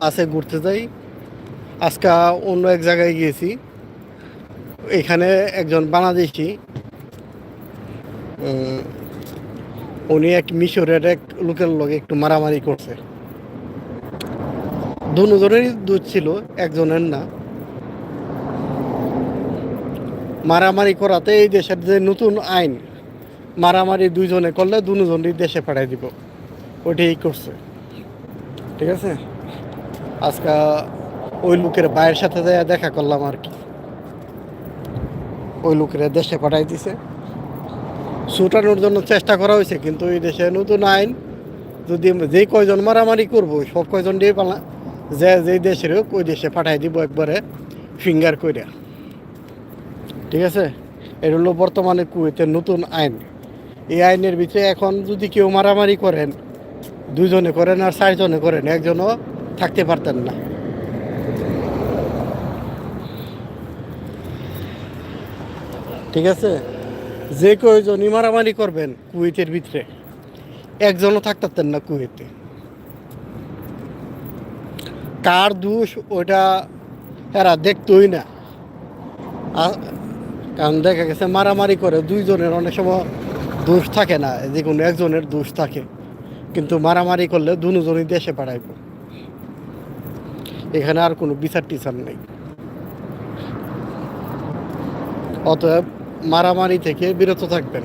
বাসে ঘুরতে যাই। আজকে অন্য এক জায়গায় গিয়েছি। এখানে একজন বাংলাদেশি, উম, উনি এক মিশরের এক লোকের লগে একটু মারামারি করছে। দুজনেরই দোষ ছিল, একজনের না। মারামারি করাতে এই দেশের যে নতুন আইন, মারামারি দুইজনে করলে দুজনই দেশে পাঠাই দিব, ওইটাই করছে। ঠিক আছে, আজকে ওই লোকের ভাইয়ের সাথে দেখা করলাম আর কি। ওই লোকের দেশে পাঠাই দিছে, ছুটানোর জন্য চেষ্টা করা হয়েছে, কিন্তু এই দেশে নতুন আইন, যদি যে কয়জন মারামারি করবো সব কয়জন দিয়ে পালা যে যেই দেশের হোক ওই দেশে পাঠাই দিব একবারে ফিঙ্গার কইরা। ঠিক আছে, এটা হলো বর্তমানে কুয়েতের নতুন আইন। এই আইনের ভিতরে এখন যদি কেউ মারামারি করেন, দুজনে করেন আর চারজনে করেন, একজনও থাকতে পারতেন না। ঠিক আছে, যে কয়জনই মারামারি করবেন কুয়েতের ভিতরে, একজনও থাকতেন না কুয়েতে। কার দোষ ওইটা এরা দেখতোই না। কারণ দেখা গেছে মারামারি করে দুইজনের অনেক সময় দোষ থাকে না, যে কোনো একজনের দোষ থাকে, কিন্তু মারামারি করলে দুজনই দেশে পাঠাইব। এখানে আর কোনো বিচার টিচার নেই। অতএব মারামারি থেকে বিরত থাকবেন।